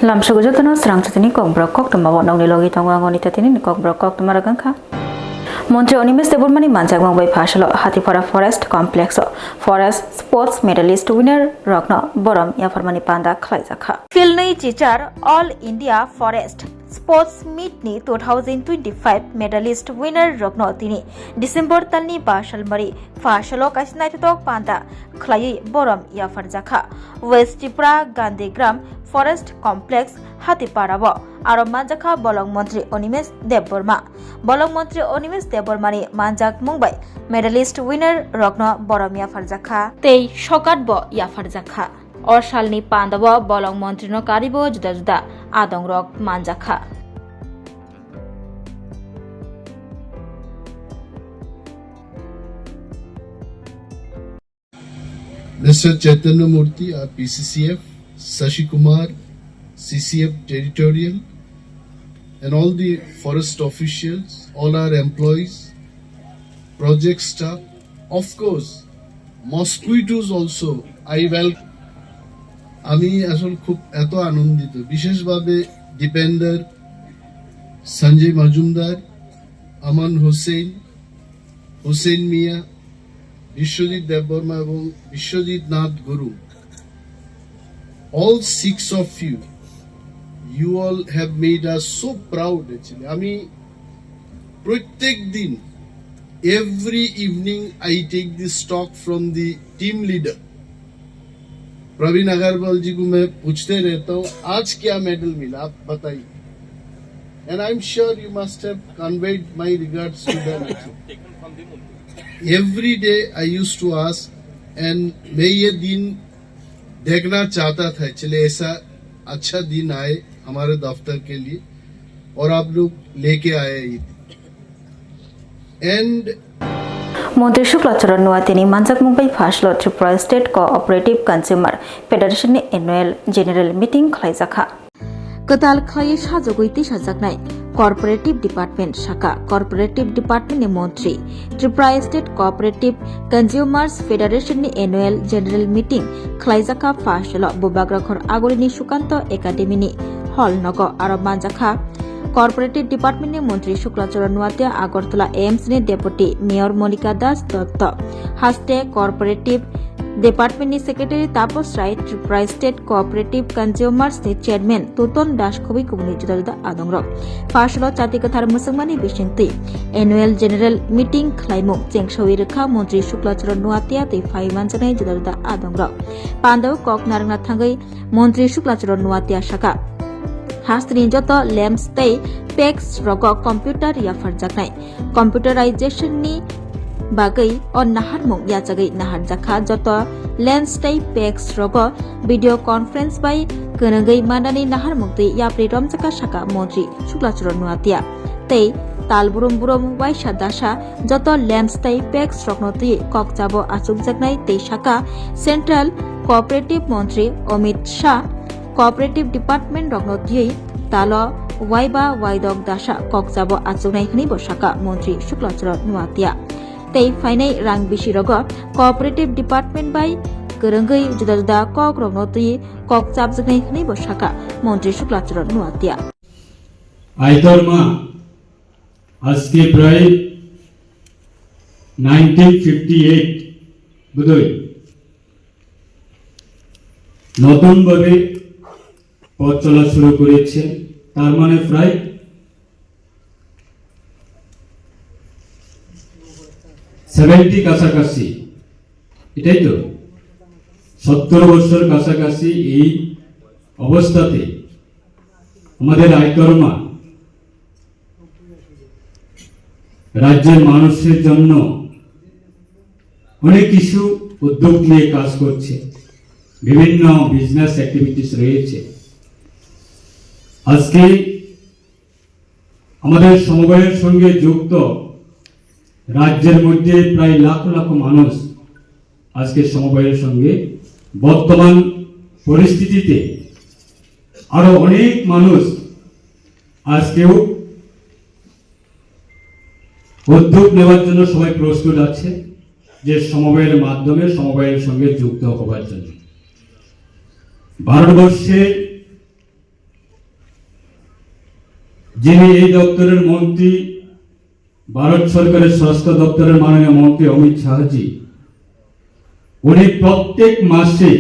Lamsugo jotano Swrangchati Kokborok Koktwma wonogni logi tongo angoni tatini Kokborok Koktwma ragangkha. Montri Onimis Debormani Manjagmang by Pashalo Hatipara Forest Complex Forest Sports Medalist Winner Rokno Borom Yafarmani Panda Klaizakha. Filnai Chichar All India Forest Sports Meet ni 2025 Medalist Winner Rokno Tini December Talni Bashal Mari Fashalo Kasnaitok Panda Klai Borom Yafarjakha West Tripura Gandhigram Forest Complex Hatiparawo Aro Manjakha Bolong Montri Onimis Deborma Bolong Montri Onimis Debormani Manjak Mumbai Medalist Winner Rokno Borom Yafarjakha Tei Shokatbo Yafarjakha Orsalni Pandawa Bolong Montri no Karibo Juda Adong Rok Manjakha Mr. Chaitanya Murthy, our PCCF, Sashi Kumar, CCF Territorial, and all the forest officials, all our employees, project staff, of course, mosquitoes also. I welcome. আমি আসলে খুব এত আনন্দিত বিশেষভাবে দীপেন্দর সঞ্জয় মজুমদার আমান হোসেন মিয়া বিশ্বজিৎ দেববর্মা এবং বিশ্বজিৎ নাথ গুরু all 6 of you all have made us so proud actually আমি প্রত্যেক দিন every evening I take this stock from the team leader Praveen Agarwal जी को मैं पूछते रहता हूँ आज क्या मेडल मिला आप बताइए and I'm sure you must have conveyed my regards to them every day I used to ask and मैं ये दिन देखना चाहता था चले ऐसा अच्छा दिन आए हमारे दफ्तर के लिए और आप लोग लेके आए and Montri Shuklacharan Nuatini Manjak Mumbai Fashlo Tripura State Cooperative Consumer Federation Annual General Meeting Klaizakha. Katal Klai Shajoguiti Shajaknai Cooperative Department Shaka Cooperative Department Montri Tripura State Cooperative Consumers Federation Annual General Meeting Klaizakha Fashlo Bubagrakhor Agorini Shukanto Academy ni Hall Nogo Aro Manjakha Cooperative Department ni Montri Shuklacharan Nuatia Agartala AIMS ni Deputy Mayor Monika Das Dotto Haste Cooperative Department ni Secretary Tapos Rai Tripura State Cooperative Consumers ni Chairman Tuton Das Kobi Kumuni Juda Adongrok Fashlo Chati Kathar Musangmani Bishingti Annual General Meeting Klaimung Chengshawi Rekha Montri Shuklacharan Nuatia Te Faiman Janai Juda Adongrok Pandaw Kok Narangna Thangai Montri Shuklacharan Nuatia Shaka Hastri joto lamps tei pex rogo computer ya farjaknai computerization ni bagai on nahar mung ya jagai nahar jakha joto lens tei pex rogo video conference by ganagai mandani nahar mukti ya pritom jaka shaka montri Shuklacharan Nuatia tei talburum wai sadasha joto lamps tei pex rognoti kokjabo achuk jaknai tei shaka Central Cooperative Montri Amit Shah Cooperative Department Rognotiyai Talo Waiba Waidok Dasha Kokjabo Achunai Hni Bosaka Montri Shuklacharan Nuatia Tei Fainai Rang Bishirogo Cooperative Department by Gerengai Juda Kok Rognotiyi Kokjab Jaknai Hni Bosaka Montri Shuklacharan Nuatia Aitorma আজকে প্রায় 1958 বোধহয় নতুনভাবে পথ চলা শুরু করেছে তার মানে প্রায় 70 কাছাকাছি এটাই তো 70 বছর কাছাকাছি এই অবস্থাতে আমাদের আইকর্মা রাজ্যের মানুষের জন্য অনেক কিছু উদ্যোগ নিয়ে কাজ করছে বিভিন্ন বিজনেস অ্যাক্টিভিটিস রয়েছে আজকে আমাদের সমবায়ের সঙ্গে যুক্ত রাজ্যের মধ্যে প্রায় লাখ লাখ মানুষ আজকে সমবায়ের সঙ্গে বর্তমান পরিস্থিতিতে আরো অনেক মানুষ আজকেও উদ্যোগ নেওয়ার জন্য সবাই প্রস্তুত আছে যে সমবায়ের মাধ্যমে সমবায়ের সঙ্গে যুক্ত হবার জন্য ভারতবর্ষে যিনি এই দপ্তরের মন্ত্রী, ভারত সরকারের স্বাস্থ্য দপ্তরের মাননীয় মন্ত্রী অমিত শাহজি, উনি প্রত্যেক মাসে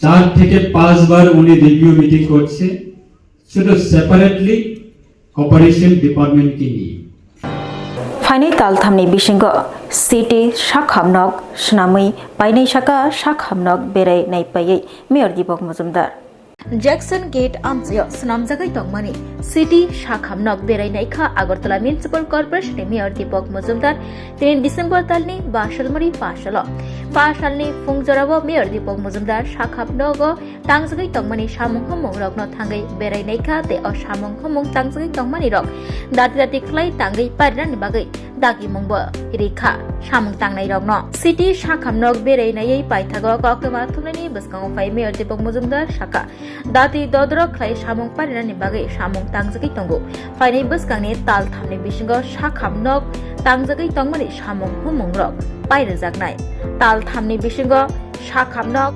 4 থেকে 5 বার উনি রিভিউ মিটিং করছে, শুধু সেপারেটলি কোঅপারেশন ডিপার্টমেন্টকে নিয়ে। ফাইনাই तालथामनि बिसिंगो सिटी शाखामनक स्नामै पाइनै शाखा शाखामनक बेराय नायपायै मेयर दीपक मजुमदार जैक्सन गेट आमजियो स्नामजागै तंगमानि सिटी शाखामनक बेराय नायखा आगरतला म्युनिसिपल कर्पोरेशन मेयर दीपक मजुमदार 3 डिसेम्बर तालनि बासलमारि पासालनि फुंजराबो मेयर दीपक मजुमदार शाखामनक तांगजागै तंगमानि सामुं हमung रकनो थांगै बेराय नायखा ते अ सामुं हमung तांगजागै तंगमानि रक दाति खलाय तांगै पारनानि बागै दागि मुंबो रेखा सामुं तांनाय रकनो सिटी शाखामनक बेराय नायै पाइथागो कोक्टमा थुमनायनि बसकांगो फाय मेयर दीपक मजुमदार शाखा दाति दद्र खलाय सामुं पारनानि बागै सामुं तांगजागै तंगो फायनाय बसकांनि तालथामनि बिसिंगो शाखामनक तांगजागै तंगमानि सामुं हमung रक पायरोजागनाय तालथामनि बिसिंगो शाखामनक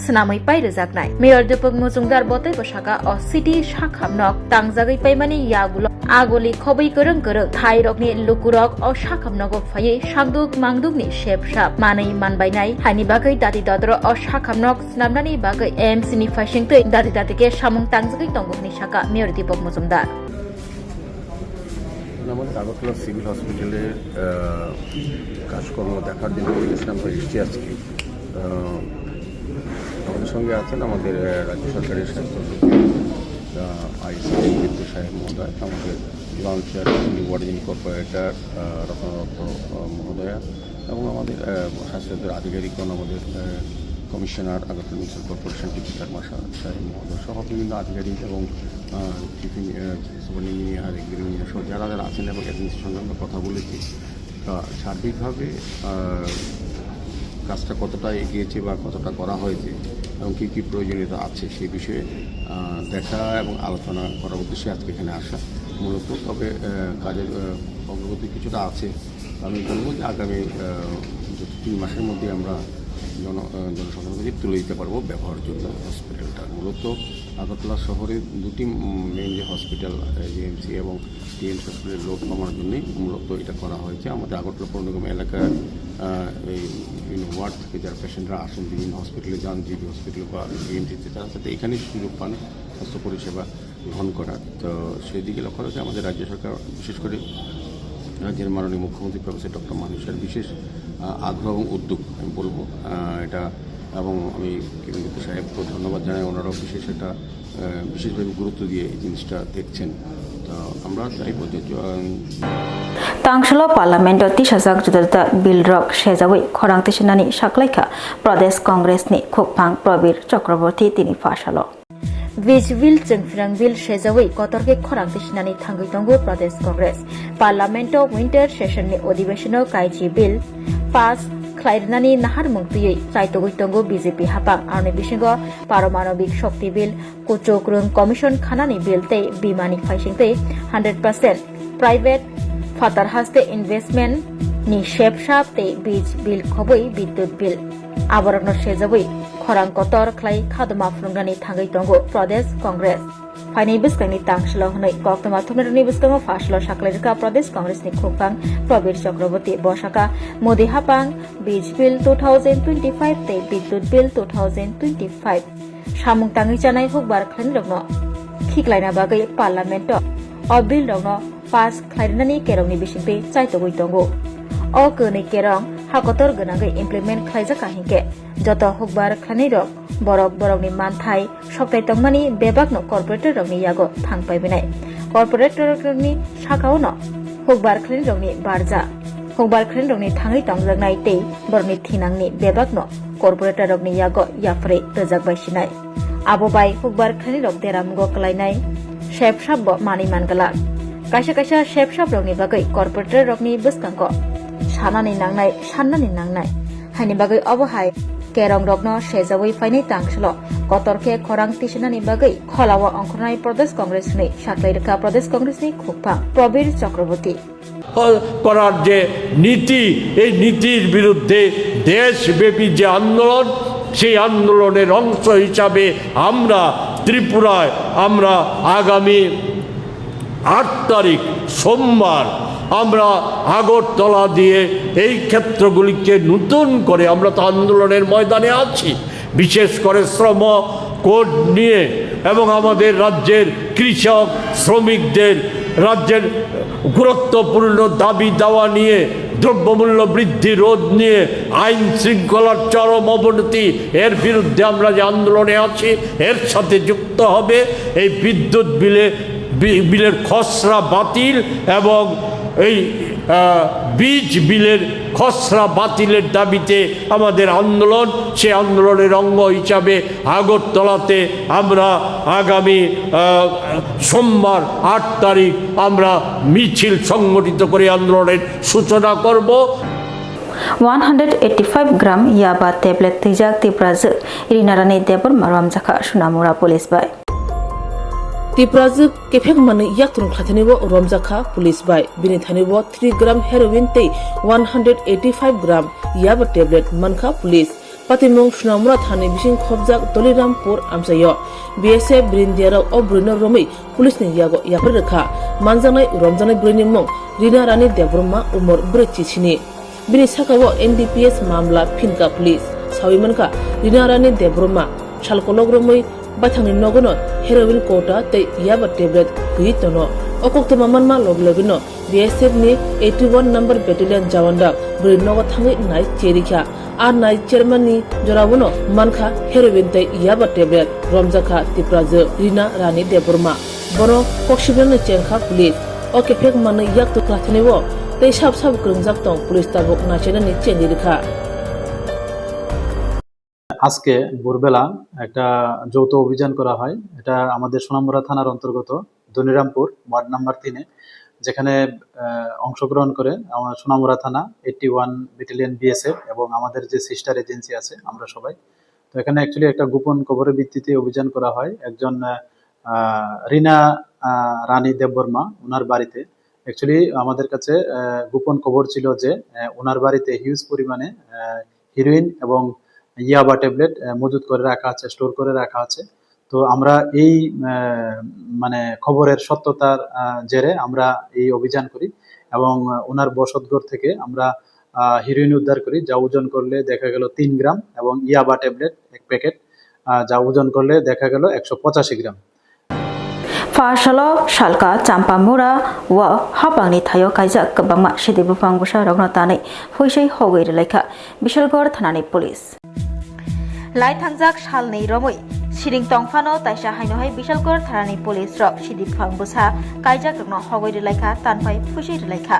स्नामै पायरोजागनाय मेयर दीपक मजुमदार बतै बसाका अ सिटी शाखामनक तांगजागै पाइमानि यागुलो आगोली खबै गोरों थाइ रकनि लुकुरक अ शाखामनक फायै सांदुक मांदुकनि शेपसाप मानै मानबायनाय हानि बागै दाति दद्र अ शाखामनक स्नामनानि बागै एमसी नि फाइसिंतै दाति सामुं तांगजागै तंगोनि शाखा मेयर दीपक मजुमदार আমাদের আগরতলা সিভিল হসপিটালের কাজকর্ম দেখার জন্য গেছিলাম, তো এসছি আজকে। আমাদের সঙ্গে আছেন আমাদের রাজ্য সরকারের স্বাস্থ্য সচিব আইসি বিদ্যুৎ সাহেব মহোদয়, আমাদের লঞ্চার ওয়ার্ডিং কর্পোরেটর রত্নরত্ন মহোদয়া এবং আমাদের স্বাস্থ্যের আধিকারিকগণ, আমাদের কমিশনার আগরতলা মিউনিসিপাল কর্পোরেশন টিপিকার সাহেব মহোদয় সহ বিভিন্ন আধিকারিক এবং সুপার ইঞ্জিনিয়ার ইঞ্জিনিয়ার সহ যারা আছেন এবং এজেন্সির সঙ্গে আমরা কথা বলেছি। সার্বিকভাবে কাজটা কতটা এগিয়েছে বা কতটা করা হয়েছে এবং কী কী প্রয়োজনীয়তা আছে সেই বিষয়ে দেখা এবং আলোচনা করার উদ্দেশ্যে আজকে এখানে আসা মূলত। তবে কাজের অগ্রগতি কিছুটা আছে। আমি বলবো যে আগামী 3 মাসের মধ্যে আমরা জনসাধারণকে তুলে দিতে পারবো ব্যবহারের জন্য হসপিটালটা। মূলত আগরতলা শহরে 2টি মেইন যে হসপিটাল জিএমসি এবং টিএমসি হসপিটালের লোড কমানোর জন্যই মূলত এটা করা হয়েছে। আমাদের আগরতলা পৌর নিগম এলাকার এই বিভিন্ন ওয়ার্ড থেকে যারা পেশেন্টরা আসেন বিভিন্ন হসপিটালে যান, জিবি হসপিটাল বা জিএমসিতে, তারা সাথে এখানেই সুযোগ পান স্বাস্থ্য পরিষেবা গ্রহণ করার। তো সেই দিকে লক্ষ্য রেখে আমাদের রাজ্য সরকার বিশেষ করে রাজ্যের মাননীয় মুখ্যমন্ত্রী প্রফেসর ডক্টর মানুষের বিশেষ আগ্রহ এবং উদ্যোগ আমি বলবো এটা, এবং আমি বিদ্যুৎ সাহেবকে ধন্যবাদ জানাই। ওনারাও বিশেষভাবে গুরুত্ব দিয়ে এই জিনিসটা দেখছেন। তো আমরা চাইব যে तांगसल पार्लामेंट तिसाजाक जुदा बिल रक सेजावै खरां तिसिनानि साख्लायखा प्रदेश कांग्रेसनि खुकफां प्रबीर चक्रवर्ती तिनि फासालो विज बिल जोंफ्रां बिल सेजावै कतरके खरां तिसिनानि थांगै दंगो प्रदेश कांग्रेस पार्लामेंट विंटर सेशननि अधिवेशनाव कायजि बिल पास ख्लायनानि नाहार मुंगतुयै चाइतगै दंगो बीजेपी हापां आरनि बिसिंगो पारमाणविक शक्ति बिल कुचुक्रं कमिशन खानानि बिल तै बीमानि फाइसिंतै 100% प्राइवेट फातार हास्ते इन्वेस्टमेंट नि शेपसाप ते बीज बिल खबै विद्युत बिल आबरनो सेजाबै खरां कतर ख्लाय खादमा फुंगानि थांगै दंगो प्रदेश कांग्रेस फाइनाय बिस्कांनि तांसल हनै कोक्टमा थुमनानि बिस्कांगो फासल साख्लायरका प्रदेश कांग्रेसनि खुकफां प्रबीर चक्रवर्ती बसाका मोदी हापां बीज बिल 2025 ते विद्युत बिल 2025 सामुं तांगै जानाय हुकबार ख्लायनि रगनो खिखलायना बागै पार्लामेन्ट अ बिल रगनो पास ख्लायनानि केरंनि बिसिंतै चाइतगै दंगो अ गनै केरं हाकतर गोनाङै इमप्लिमेन्ट ख्लायजाका हिंके जत हुकबार ख्लायनाय रग बरकनि मानथाय सप्ताय तंगमानि बेबागनो कर्पोरेटर रगनि यागो थांपायबिनाय कर्पोरेटर रगनि साखावनो हुकबार ख्लायनाय रगनि बारजा हुकबार ख्लायनाय रगनि थाङै तंगजागनाय तै बरनि थिनांनि बेबागनो कर्पोरेटर रगनि यागो याफ्रे रोजागबायसिनाय आबोबाय हुकबार ख्लायनाय रग देरामगो कलायनाय शेपसाब मानि मानगला कायसा शेपसाब रगनि बागै कर्पोरेटर रगनि बसकांगो साननानै नांनाय हानि बागै अबहाय केरं रगनो सेजावै फाइनाय तांसल कतरके खरां तिसिनानि बागै खलाव अंखरनाय प्रदेश कांग्रेसनि साख्लायरका प्रदेश कांग्रेसनि खुकफां प्रबीर चक्रवर्ती করার যে নীতি, এই নীতির বিরুদ্ধে দেশব্যাপী যে আন্দোলন, সেই আন্দোলনের অংশ হিসাবে আমরা ত্রিপুরায় আগামী 8 তারিখ সোমবার আমরা আগরতলা দিয়ে এই ক্ষেত্রগুলিকে নতুন করে, আমরা তো আন্দোলনের ময়দানে আছি, বিশেষ করে শ্রম কোড নিয়ে এবং আমাদের রাজ্যের কৃষক শ্রমিকদের রাজ্যের গুরুত্বপূর্ণ দাবি দাওয়া নিয়ে, দ্রব্যমূল্য বৃদ্ধি রোধ নিয়ে, আইন শৃঙ্খলার চরম অবনতি, এর বিরুদ্ধে আমরা যে আন্দোলনে আছি, এর সাথে যুক্ত হবে এই বিদ্যুৎ বিলের খসড়া বাতিল এবং এই বীজ বিলের খসড়া বাতিলের দাবিতে আমাদের আন্দোলন। সে আন্দোলনের অঙ্গ হিসাবে আগরতলাতে আমরা আগামী সোমবার 8 তারিখ আমরা মিছিল সংগঠিত করে আন্দোলনের সূচনা করব। 185 gram yaba tablet tijak tiprazu irinarani debor maram jaka sunamura police by तिप्राजु केफेक माने याक्तुन खाथनिबो रमजाखा पुलिस बाय बिनि थानिबो 3 ग्राम हेरोइन ते 185 ग्राम याबा टेबलेट मनखा पुलिस पातिमंग सुनामुरा थाने बिसिं खबजाक दलिरामपुर आमसायो बीएसएफ ब्रिन्दियाराव अब्रुनो रमै पुलिसनि यागो याफर रेखा मानजानाय रमजानाय ब्रिनि मंग रिना रानी देबरमा उमर ब्रैचिसिनि बिनि साकावो एनडीपीएस मामला फिनका पुलिस साविमनका रिना रानी देबरमा सालकलग रमै बाथांनि नगनो हेरोइन कोटा ते याबा टेबलेट हुई तनो अकोक्तमा मानमा लगलगिनो बीएसएफ नि 81 नंबर बेटालियन जवानदा ब्रिनोग थांगै नाइ चेरिखा आ नाइ चेयरमैन नि जरावनो मानखा हेरोइन ते याबा टेबलेट रमजाखा तिप्राजो रिना रानी देबरमा बनो कक्सिबेन चेंखा पुलिस ओ केफेक माने याक तो क्लाथनेबो ते साब साब ग्रंजाक तंग पुलिस ताबक नाचेना नि चेंदिरिखा আজকে ভোরবেলা একটা যৌথ অভিযান করা হয়। এটা আমাদের সোনামুড়া থানার অন্তর্গত দনিরামপুর ওয়ার্ড নাম্বার 3-এ, যেখানে অংশগ্রহণ করে আমার সোনামুড়া থানা 81 ব্যাটালিয়ন বিএসএফ এবং আমাদের যে সিস্টার এজেন্সি আছে আমরা সবাই। তো এখানে অ্যাকচুয়ালি একটা গোপন খবরের ভিত্তিতে অভিযান করা হয় একজন রিনা রানী দেববর্মা ওনার বাড়িতে। অ্যাকচুয়ালি আমাদের কাছে গোপন খবর ছিল যে ওনার বাড়িতে হিউজ পরিমাণে হিরোইন এবং ইয়াবা ট্যাবলেট মজুত করে রাখা আছে, স্টোর করে রাখা আছে। তো আমরা এই মানে খবরের সত্যতার জেরে আমরা এই অভিযান করি এবং ওনার বসতঘর থেকে আমরা হিরোইন উদ্ধার করি, যা ওজন করলে দেখা গেল 3 গ্রাম এবং ইয়াবা ট্যাবলেট 1 প্যাকেট, যা ওজন করলে দেখা গেল 185 গ্রাম। Fasalo shalka champamura wa hapangni thayo kaija kabangma sidibu pangbusa rogno tani hoisei hogoi relaika Bishalgor thanani police lai thangjak salni romoi siring tongfano taisa hainohai Bishalgor thanani police rok sidib pangbusa kaija rogno hogoi relaika tanpai phusei relaika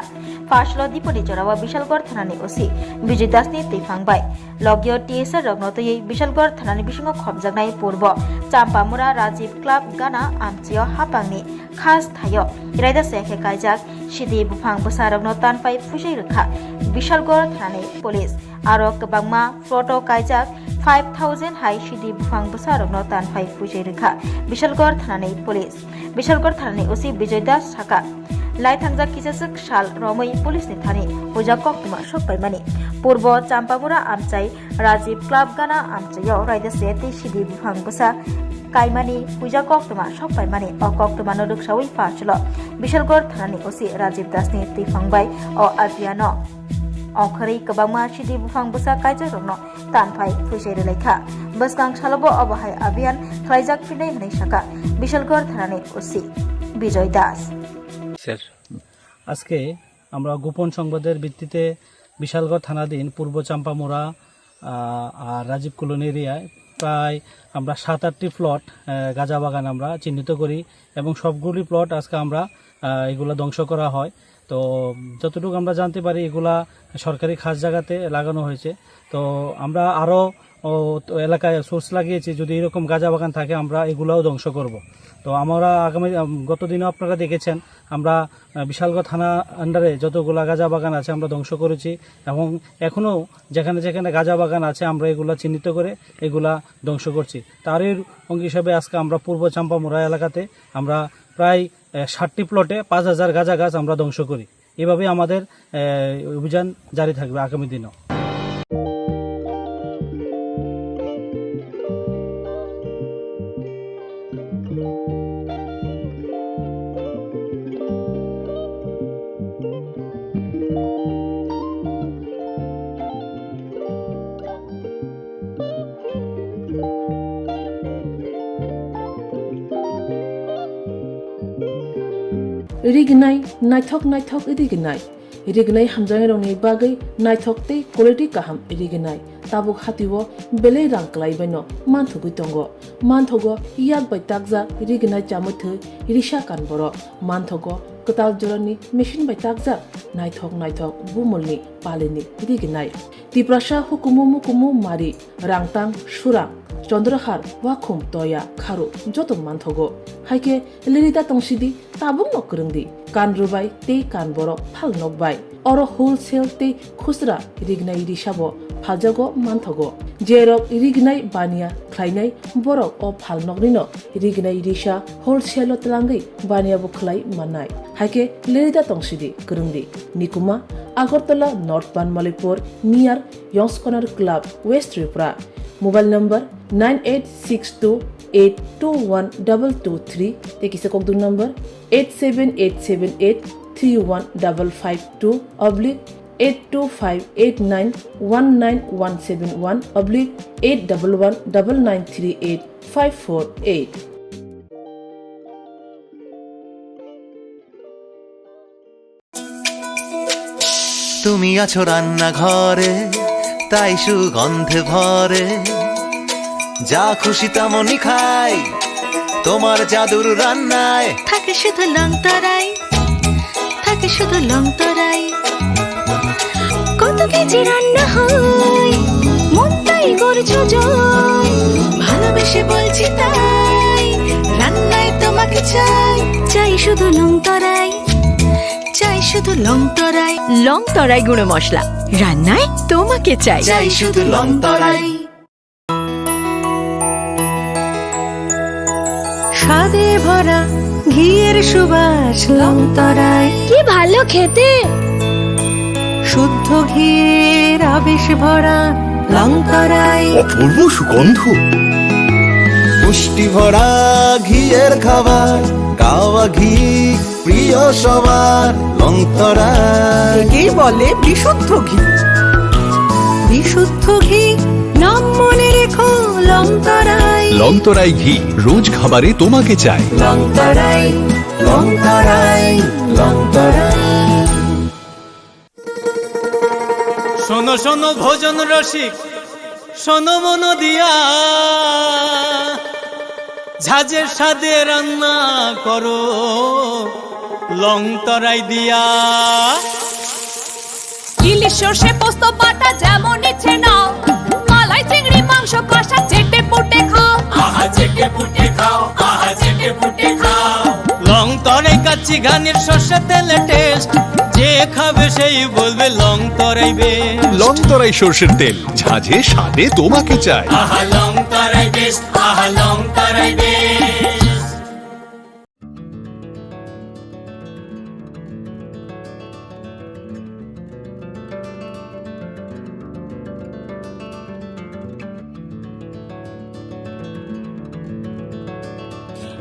Fasalo diponi jorawa Bishalgor thanani osi Bijay dasni teifangbai logyo TSR rogno toyei Bishalgor thanani bisingo khobjaknai purbo champamura Rajiv Club gana amchio hapangni khas thayo iraida sekhe kaijak sidi bufang busarogno tanpai phusei rekha Bishalgor thanani police aro kabangma photo kaijak 5000 hai sidi bufang busarogno tanpai phusei rekha Bishalgor thanani police Bishalgor thanani osi Bijay Das saka lai thangjak kisasuk sal romoi police ni thani puja Koktwma sokpaimani purbo champamura amchai Rajiv Club gana amchayo raida seti sidi bufang busa kaimani puja Koktwma sokpaimani o Koktwma noduk sawi Fasalo Bishalgor thanani osi Rajiv Dasni tifangbai o abiano ongkhari kabangma sidi bufang busa kaija rokno tanpai phusei relaika baskang salobo obahai abian khlaijak pinai hnai saka Bishalgor thanani osi Bijay Das sir আজকে আমরা গোপন সংবাদের ভিত্তিতে বিশালগড় থানাধীন পূর্ব চাম্পামোড়া আর Rajib colony এরিয়ায় প্রায় আমরা 7-8টি plot গাঁজা বাগান আমরা চিহ্নিত করি এবং সবগুলি প্লট আজকে আমরা এগুলা ধ্বংস করা হয়। তো যতটুকু আমরা জানতে পারি এগুলা সরকারি খাস জায়গাতে লাগানো হয়েছে। তো আমরা আরও এলাকায় সোর্স লাগিয়েছি, যদি এরকম গাঁজা বাগান থাকে আমরা এগুলাও ধ্বংস করব। তো আমরা আগামী গত দিনে আপনারা দেখেছেন আমরা বিশালগড় থানা আন্ডারে যতগুলা গাঁজা বাগান আছে আমরা ধ্বংস করেছি এবং এখনও যেখানে যেখানে গাঁজা বাগান আছে আমরা এগুলা চিহ্নিত করে এগুলা ধ্বংস করছি। তারই অঙ্গ হিসাবে আজকে আমরা পূর্ব চাম্পামোড়া এলাকাতে আমরা প্রায় 60টি প্লটে 5000 গাঁজা গাছ আমরা ধ্বংস করি। এভাবে আমাদের অভিযান জারি থাকবে আগামী দিনেও। rignai naithok naithok rignai rignai hamjang rongni bagai naithok tei quality kaham rignai tabuk hatiwo belei rang klai baino manthugi tongo manthogo yak bai takja rignai chamuthu risha kanboro manthogo katal jorani machine bai takja naithok bumulni palini rignai tiprasha hukumu mari rangtang surang চন্দ্রহার ওয়াখুম তয়া খারু যত মানথগো হাইকে লিরিতা তংসিদি তাবুং নকরংদি কান রুবাই তে কান বড় ফাল নকবাই or wholesale তে খুচরা রিগনাই রিসাবো ফালজাগো মানথগো জেরক রিগনাই বানিয়া খ্লাইনাই বরক ও ফাল নকরিনো রিগনাই রিসা হোলসেল তলাঙ্গি বানিয়া বুখলাই মানাই হাইকে লিরিতা তংসিদি করংদি নিকুমা Agartala north Banamalipur near young's corner club west Tripura mobile number 9862821223 tekise kokdung number 87878315552 oblique 825891971 oblique 8119938 তুমি আছো রান্না ঘরে তাই সুগন্ধে ভরে যা খুশি তেমনই খাই তোমার জাদুর রান্নায় থাকে শুধু লং তরাই কত কেজি রান্না হয় মন তাই করছো জয় ভালোবেসে বলছি তাই রান্নায় তোমাকে চাই শুধু লং তরাই গুঁড়ো মশলা রান্নায় তোমাকে চাই শুধু লং তরাই স্বাদে ভরা ঘিয়ের সুবাস লং তরাই কি ভালো খেতে শুদ্ধ ঘিয়ের আবেশ ভরা লং তরাই অপূর্ব সুগন্ধ পুষ্টি ভরা ঘিয়ের খাবার গাওয়া ঘি প্রিয় সবার লং তরাই কি বলে বিশুদ্ধ ঘি নাম মনে রেখো লং তরাই ঘি রোজ খাবারে তোমাকে চাই লং তরাই শোনো শোনো ভোজন রসিক শোনো মন দিয়া ঝাঁঝের স্বাদে রান্না করো লং তরাই দিয়া ইলিশ সর্ষে পোস্ত বাটা যেমন ইচ্ছে নাও মালাই চিংড়ি মাংস কষা চেটে পুটে খাও লং তরাই কাচ্চি ঘানির সর্ষে তেলে টেস্ট যে খাবে সেই বলবে লং তরাই বেশ লং তরাই সর্ষের তেল ঝাঁঝে স্বাদে তোমাকে চাই লং তরাই বেশ লং তরাই বেশ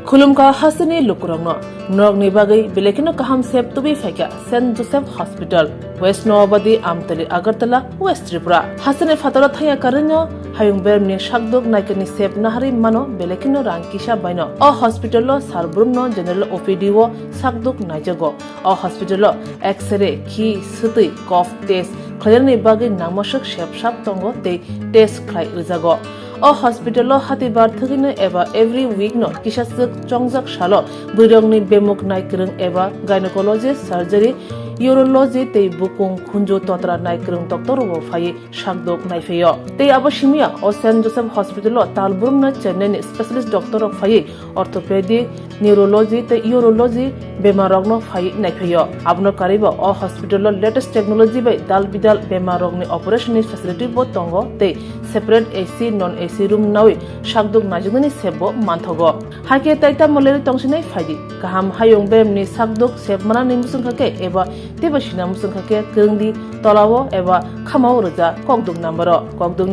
Khulumka hasani lukurangno norgni bagai belekino kaham sep tubi faika St Joseph Hospital West Noabadi Amtali Agartala West Tripura hasane fatara thaya karanyo hayung bermni shakdok naikani sep nahari mano belekino rangkisha baino o hospital lo sarbrumno general OPD wo sakdok naijago o hospital lo x-ray ki suti cough test khajarni bagai namasak shep shap tongo te test khlai ujago o hospital lo hatibar thagino eba every week no kisasuk chongjak shalo buirongni bemuk naikrung eba gynecologist surgery urology tei bukung khunjo totra naikrung doctor wo phai shakdok naifeyo tei abashimia o St Joseph Hospital lo talburum na chennai ni specialist doctor of phai orthopedic neurology tei urology bemarogno phai naifeyo abno karibo o hospital lo latest technology bai dal bidal bemarogni operation facility bo tongo tei separate AC non AC room nawi shakdok najugni sebo manthogo hake taita moleri tongsinai phaidi kaham hayong bemni shakdok sebmana nimusung khake eba tebashina musung khake krungdi tolawo eba khamao roja kokdok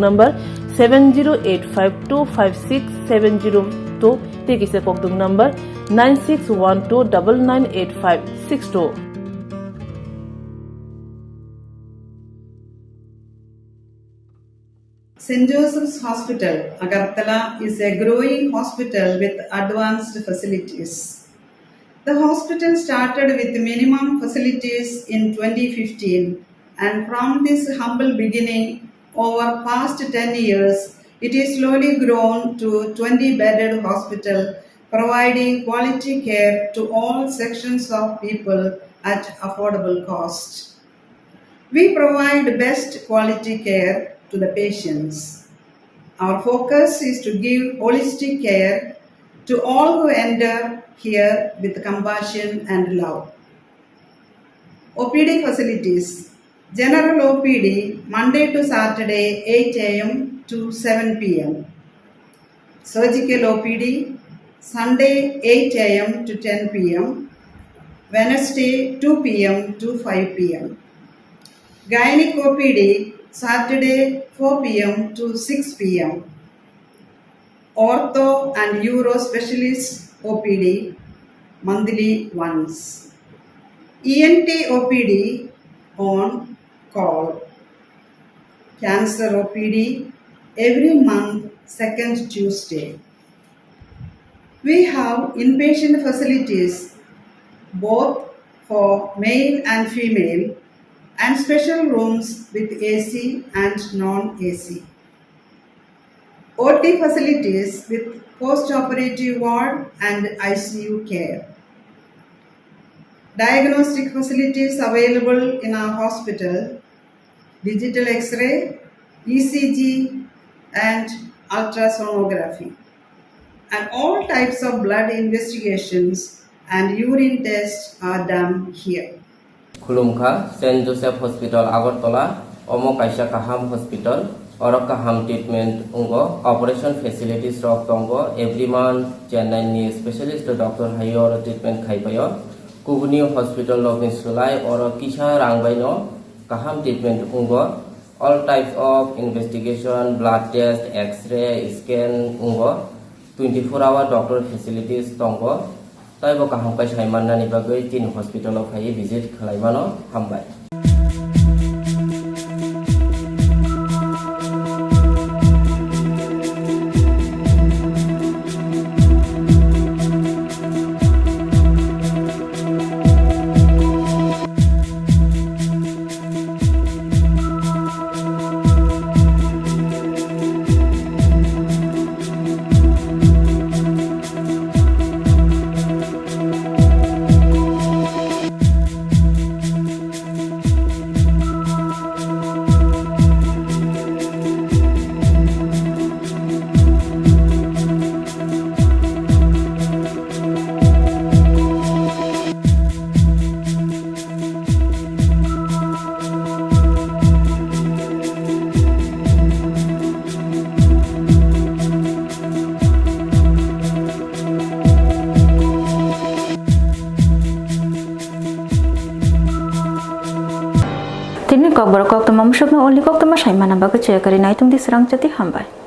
number 7085256702 tekise kokdok number 9612998562 St. Joseph's Hospital, Agartala is a growing hospital with advanced facilities. The hospital started with minimum facilities in 2015, and from this humble beginning, over past 10 years, it is slowly grown to 20-bedded hospital, providing quality care to all sections of people at affordable cost. We provide best quality care to the patients. Our focus is to give holistic care to all who enter here with compassion and love. OPD facilities. General OPD Monday to Saturday 8 a.m. to 7 p.m. Surgical OPD Sunday 8 a.m. to 10 p.m. Wednesday 2 p.m. to 5 p.m. Gynec OPD Saturday 4 p.m. to 6 p.m. Ortho and Uro Specialist OPD monthly once. ENT OPD on call. Cancer OPD every month, second Tuesday. We have inpatient facilities both for male and female, and special rooms with AC and non-AC. OT facilities with post-operative ward and ICU care. Diagnostic facilities available in our hospital: digital X-ray, ECG, and ultrasonography. And all types of blood investigations and urine tests are done here. खुलुमखा Saint Joseph Hospital Agartala ओमो काइसा काहाम hospital और काहाम treatment उंगो operation facilities रॉक तंगो every month Chennai नि स्पेशलिस्ट डॉक्टर हायो और ट्रीटमेंट खाइपायो कुबुनी हॉस्पिटल लॉकिंग सुलाई और किसा रांगबाइनो काहाम ट्रीटमेंट उंगो all types of investigation blood test X-ray scan उंगो 24 आवर डॉक्टर फैसिलिटीज तंगो ताइबो काहाम काइ साइमाननानि बागै तीन हॉस्पिटलाव फायै भिजिट खालायबानो हामबाय। Kokborok Koktwma musukno only Koktwma saimana bagu cekari naitung di Swrangchati hambai.